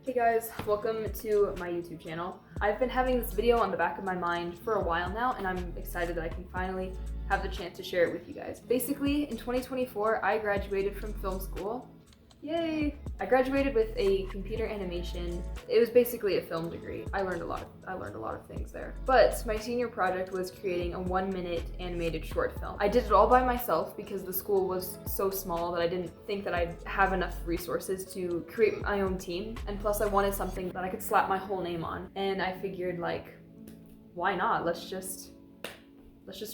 Hey guys, welcome to my YouTube channel. I've been having this video on the back of my mind for a while now, and I'm excited that I can finally have the chance to share it with you guys. Basically, in 2024, I graduated from film school. Yay! I graduated with a computer animation. It was basically a film degree. I learned a lot of things there. But my senior project was creating a 1-minute animated short film. I did it all by myself because the school was so small that I didn't think that I'd have enough resources to create my own team. And plus I wanted something that I could slap my whole name on. And I figured, like, why not? Let's just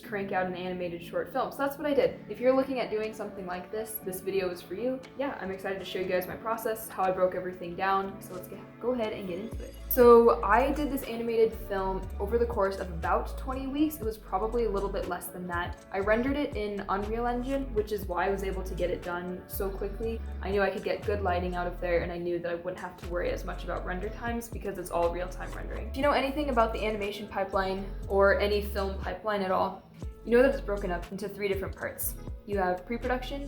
crank out an animated short film. So that's what I did. If you're looking at doing something like this video is for you. Yeah, I'm excited to show you guys my process, how I broke everything down. So let's go ahead and get into it. So I did this animated film over the course of about 20 weeks. It was probably a little bit less than that. I rendered it in Unreal Engine, which is why I was able to get it done so quickly. I knew I could get good lighting out of there, and I knew that I wouldn't have to worry as much about render times because it's all real-time rendering. If you know anything about the animation pipeline or any film pipeline at all, you know that it's broken up into 3 different parts. You have pre-production,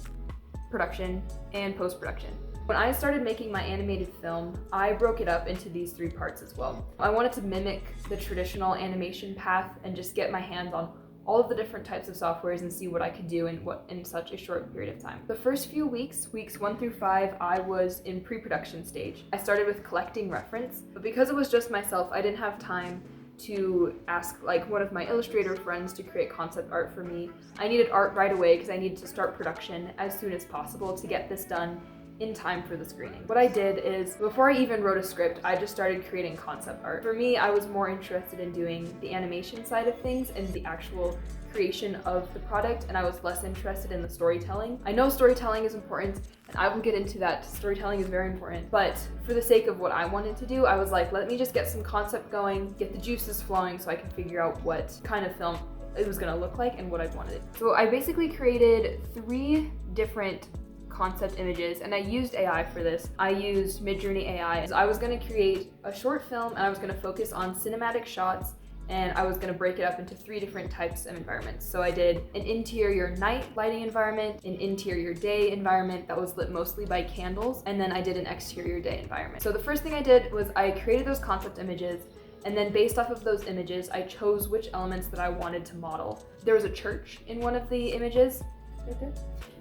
production, and post-production. When I started making my animated film, I broke it up into these 3 parts as well. I wanted to mimic the traditional animation path and just get my hands on all of the different types of softwares and see what I could do in such a short period of time. The first few weeks 1 through 5, I was in pre-production stage. I started with collecting reference, but because it was just myself, I didn't have time to ask like one of my illustrator friends to create concept art for me. I needed art right away because I needed to start production as soon as possible to get this done in time for the screening. What I did is, before I even wrote a script, I just started creating concept art. For me, I was more interested in doing the animation side of things and the actual creation of the product, and I was less interested in the storytelling. I know storytelling is important, and I will get into that. Storytelling is very important, but for the sake of what I wanted to do, I was like, let me just get some concept going, get the juices flowing so I can figure out what kind of film it was gonna look like and what I wanted. So I basically created 3 different concept images, and I used AI for this. I used Midjourney AI. I was gonna create a short film, and I was gonna focus on cinematic shots, and I was gonna break it up into 3 different types of environments. So I did an interior night lighting environment, an interior day environment that was lit mostly by candles, and then I did an exterior day environment. So the first thing I did was I created those concept images, and then based off of those images, I chose which elements that I wanted to model. There was a church in one of the images. Right there?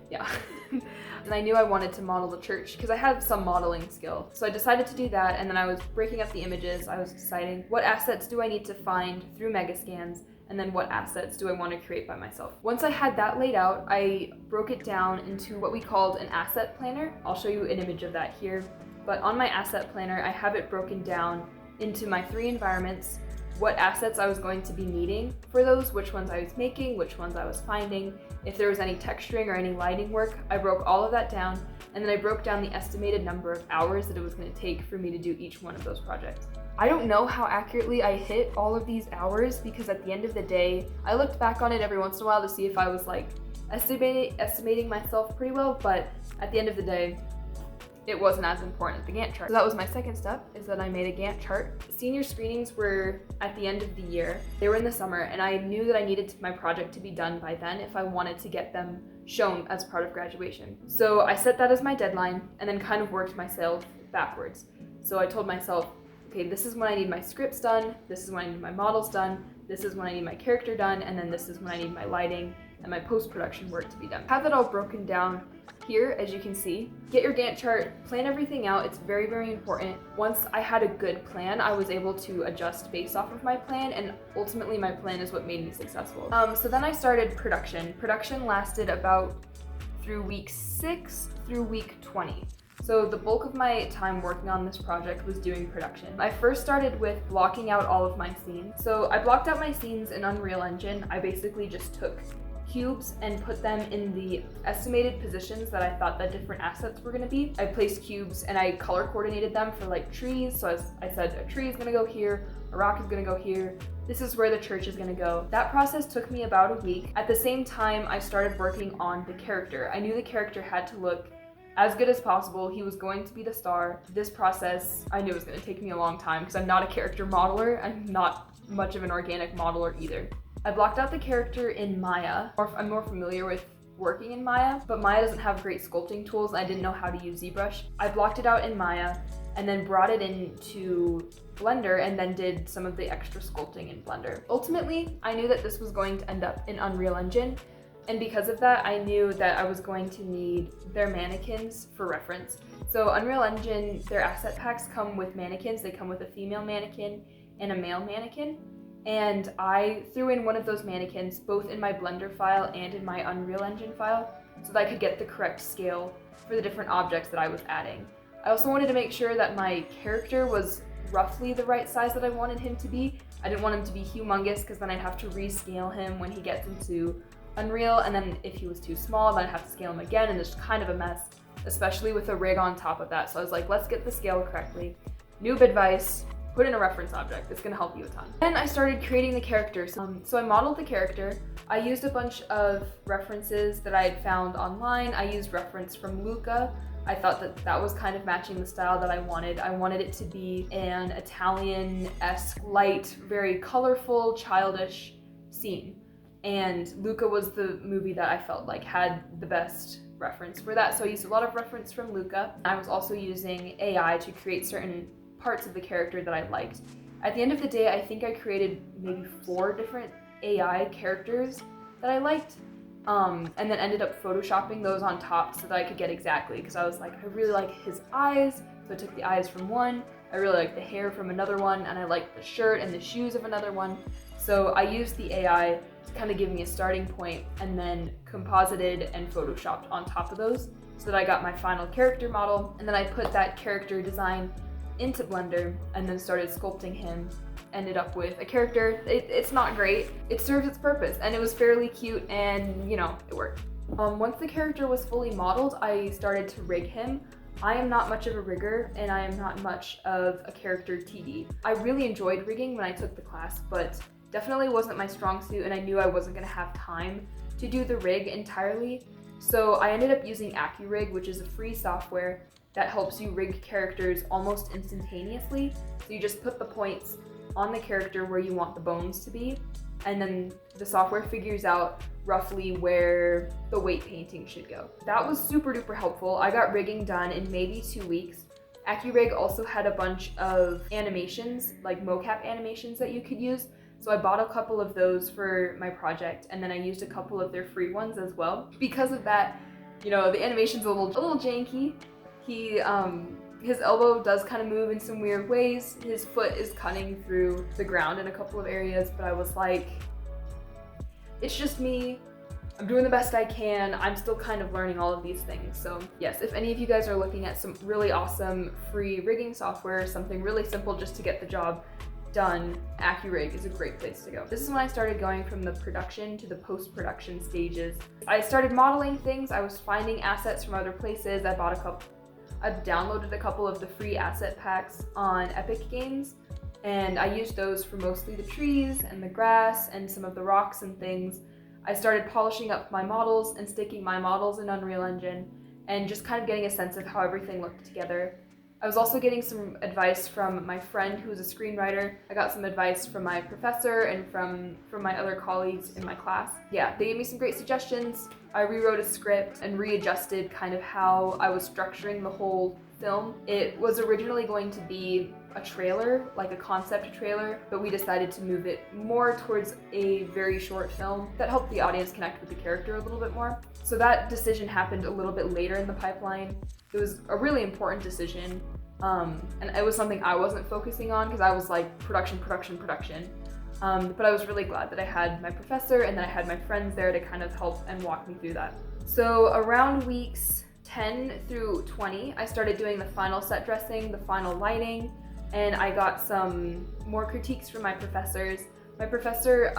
Yeah. And I knew I wanted to model the church because I had some modeling skill. So I decided to do that, and then I was breaking up the images. I was deciding what assets do I need to find through Megascans, and then what assets do I want to create by myself. Once I had that laid out, I broke it down into what we called an asset planner. I'll show you an image of that here. But on my asset planner, I have it broken down into my 3 environments, what assets I was going to be needing for those, which ones I was making, which ones I was finding, if there was any texturing or any lighting work. I broke all of that down, and then I broke down the estimated number of hours that it was going to take for me to do each one of those projects. I don't know how accurately I hit all of these hours because at the end of the day, I looked back on it every once in a while to see if I was like estimating myself pretty well, but at the end of the day, it wasn't as important as the Gantt chart. So that was my second step, is that I made a Gantt chart. Senior screenings were at the end of the year. They were in the summer, and I knew that I needed my project to be done by then if I wanted to get them shown as part of graduation. So I set that as my deadline and then kind of worked myself backwards. So I told myself, okay, this is when I need my scripts done, this is when I need my models done, this is when I need my character done, and then this is when I need my lighting and my post-production work to be done. Have it all broken down here, as you can see. Get your Gantt chart, plan everything out. It's very, very important. Once I had a good plan, I was able to adjust based off of my plan, and ultimately my plan is what made me successful. So then I started production. Production lasted about through week 6 through week 20. So the bulk of my time working on this project was doing production. I first started with blocking out all of my scenes. So I blocked out my scenes in Unreal Engine. I basically just took cubes and put them in the estimated positions that I thought that different assets were gonna be. I placed cubes and I color coordinated them for like trees. So I said a tree is gonna go here, a rock is gonna go here, this is where the church is gonna go. That process took me about a week. At the same time, I started working on the character. I knew the character had to look as good as possible. He was going to be the star. This process, I knew it was gonna take me a long time because I'm not a character modeler. I'm not much of an organic modeler either. I blocked out the character in Maya. I'm more familiar with working in Maya, but Maya doesn't have great sculpting tools. I didn't know how to use ZBrush. I blocked it out in Maya, and then brought it into Blender and then did some of the extra sculpting in Blender. Ultimately, I knew that this was going to end up in Unreal Engine, and because of that, I knew that I was going to need their mannequins for reference. So Unreal Engine, their asset packs come with mannequins. They come with a female mannequin and a male mannequin. And I threw in one of those mannequins both in my Blender file and in my Unreal Engine file so that I could get the correct scale for the different objects that I was adding. I also wanted to make sure that my character was roughly the right size that I wanted him to be. I didn't want him to be humongous because then I'd have to rescale him when he gets into Unreal, and then if he was too small, then I'd have to scale him again, and it's kind of a mess, especially with a rig on top of that. So I was like, let's get the scale correctly. Noob advice, put in a reference object. It's gonna help you a ton. Then I started creating the characters. So I modeled the character. I used a bunch of references that I had found online. I used reference from Luca. I thought that that was kind of matching the style that I wanted. I wanted it to be an Italian-esque, light, very colorful, childish scene. And Luca was the movie that I felt like had the best reference for that. So I used a lot of reference from Luca. I was also using AI to create certain parts of the character that I liked. At the end of the day, I think I created maybe 4 different AI characters that I liked. And then ended up photoshopping those on top so that I could get exactly, because I was like, I really like his eyes, so I took the eyes from one. I really like the hair from another one, and I like the shirt and the shoes of another one. So I used the AI to kind of give me a starting point, and then composited and photoshopped on top of those so that I got my final character model. And then I put that character design into Blender and then started sculpting him. Ended up with a character. It's not great. It serves its purpose, and it was fairly cute, and you know, it worked. Once the character was fully modeled, I started to rig him. I am not much of a rigger, and I am not much of a character TD. I really enjoyed rigging when I took the class, but definitely wasn't my strong suit, and I knew I wasn't gonna have time to do the rig entirely. So I ended up using AccuRig, which is a free software that helps you rig characters almost instantaneously. So you just put the points on the character where you want the bones to be, and then the software figures out roughly where the weight painting should go. That was super duper helpful. I got rigging done in maybe 2 weeks. AccuRig also had a bunch of animations, like mocap animations that you could use. So I bought a couple of those for my project, and then I used a couple of their free ones as well. Because of that, you know, the animation's a little janky. His elbow does kind of move in some weird ways. His foot is cutting through the ground in a couple of areas, but I was like, it's just me. I'm doing the best I can. I'm still kind of learning all of these things. So yes, if any of you guys are looking at some really awesome free rigging software, something really simple just to get the job done, AccuRig is a great place to go. This is when I started going from the production to the post-production stages. I started modeling things. I was finding assets from other places. I've downloaded a couple of the free asset packs on Epic Games, and I used those for mostly the trees and the grass and some of the rocks and things. I started polishing up my models and sticking my models in Unreal Engine and just kind of getting a sense of how everything looked together. I was also getting some advice from my friend who is a screenwriter. I got some advice from my professor and from my other colleagues in my class. Yeah, they gave me some great suggestions. I rewrote a script and readjusted kind of how I was structuring the whole film. It was originally going to be a trailer, like a concept trailer, but we decided to move it more towards a very short film that helped the audience connect with the character a little bit more. So that decision happened a little bit later in the pipeline. It was a really important decision, and it was something I wasn't focusing on because I was like production. But I was really glad that I had my professor and that I had my friends there to kind of help and walk me through that. So around weeks 10 through 20, I started doing the final set dressing, the final lighting, and I got some more critiques from my professors. My professor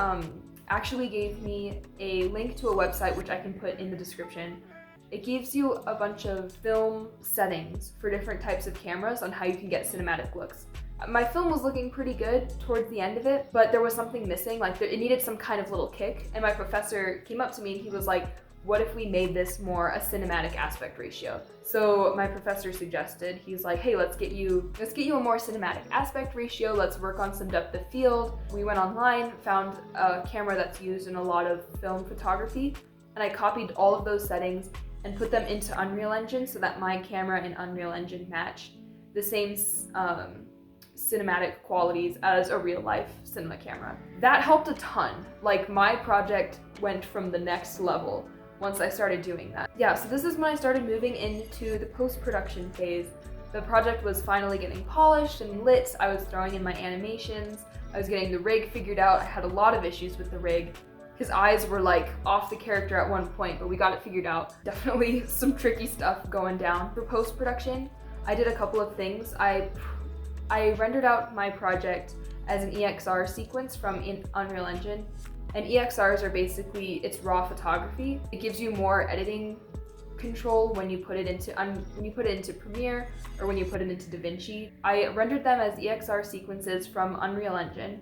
actually gave me a link to a website which I can put in the description. It gives you a bunch of film settings for different types of cameras on how you can get cinematic looks. My film was looking pretty good towards the end of it, but there was something missing, like it needed some kind of little kick, and my professor came up to me and he was like, what if we made this more a cinematic aspect ratio? So my professor suggested, he's like, hey, let's get you a more cinematic aspect ratio, let's work on some depth of field. We went online, found a camera that's used in a lot of film photography, and I copied all of those settings and put them into Unreal Engine so that my camera and Unreal Engine matched. the same cinematic qualities as a real life cinema camera. That helped a ton. Like, my project went from the next level once I started doing that. Yeah, so this is when I started moving into the post-production phase. The project was finally getting polished and lit. I was throwing in my animations. I was getting the rig figured out. I had a lot of issues with the rig. His eyes were like off the character at one point, but we got it figured out. Definitely some tricky stuff going down. For post-production, I did a couple of things. I rendered out my project as an EXR sequence from Unreal Engine. And EXRs are basically, it's raw photography. It gives you more editing control when you put it into Premiere or when you put it into DaVinci. I rendered them as EXR sequences from Unreal Engine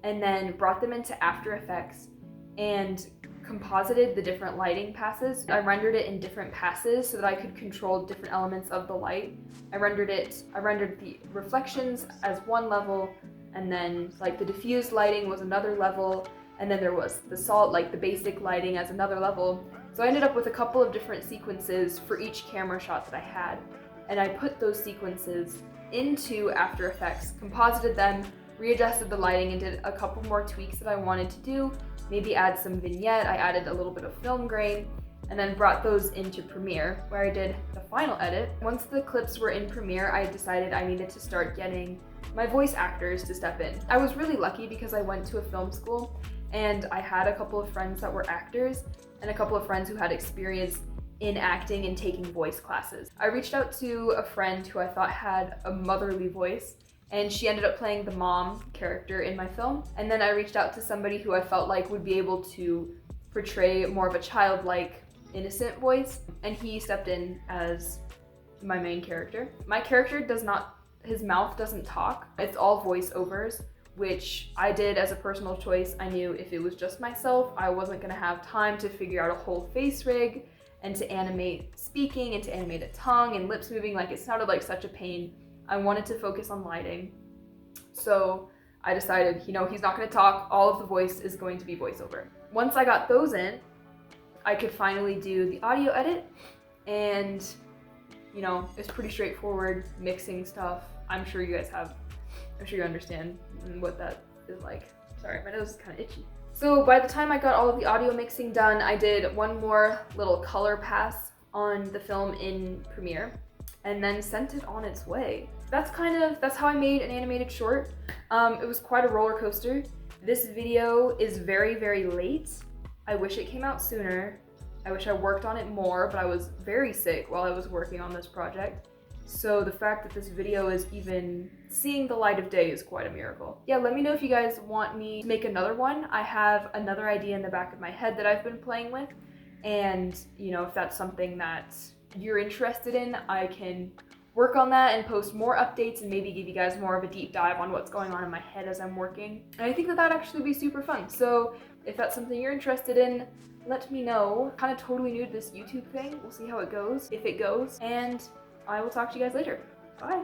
and then brought them into After Effects and composited the different lighting passes. I rendered it in different passes so that I could control different elements of the light. I rendered the reflections as one level, and then like the diffused lighting was another level, and then there was the basic lighting as another level. So I ended up with a couple of different sequences for each camera shot that I had, and I put those sequences into After Effects, composited them, readjusted the lighting, and did a couple more tweaks that I wanted to do. Maybe add some vignette, I added a little bit of film grain, and then brought those into Premiere, where I did the final edit. Once the clips were in Premiere, I decided I needed to start getting my voice actors to step in. I was really lucky because I went to a film school, and I had a couple of friends that were actors, and a couple of friends who had experience in acting and taking voice classes. I reached out to a friend who I thought had a motherly voice, and she ended up playing the mom character in my film. And then I reached out to somebody who I felt like would be able to portray more of a childlike, innocent voice, and he stepped in as my main character. My character his mouth doesn't talk. It's all voiceovers, which I did as a personal choice. I knew if it was just myself, I wasn't gonna have time to figure out a whole face rig and to animate speaking and to animate a tongue and lips moving. Like, it sounded like such a pain. I wanted to focus on lighting. So I decided, he's not gonna talk, all of the voice is going to be voiceover. Once I got those in, I could finally do the audio edit, and it's pretty straightforward mixing stuff. I'm sure you understand what that is like. Sorry, my nose is kind of itchy. So by the time I got all of the audio mixing done, I did one more little color pass on the film in Premiere and then sent it on its way. That's how I made an animated short. It was quite a roller coaster. This video is very, very late. I wish it came out sooner. I wish I worked on it more, but I was very sick while I was working on this project. So the fact that this video is even seeing the light of day is quite a miracle. Yeah, let me know if you guys want me to make another one. I have another idea in the back of my head that I've been playing with, and if that's something that you're interested in, I can work on that and post more updates and maybe give you guys more of a deep dive on what's going on in my head as I'm working. And I think that that'd actually be super fun. So if that's something you're interested in, let me know. Kind of totally new to this YouTube thing. We'll see how it goes, if it goes, and I will talk to you guys later. Bye.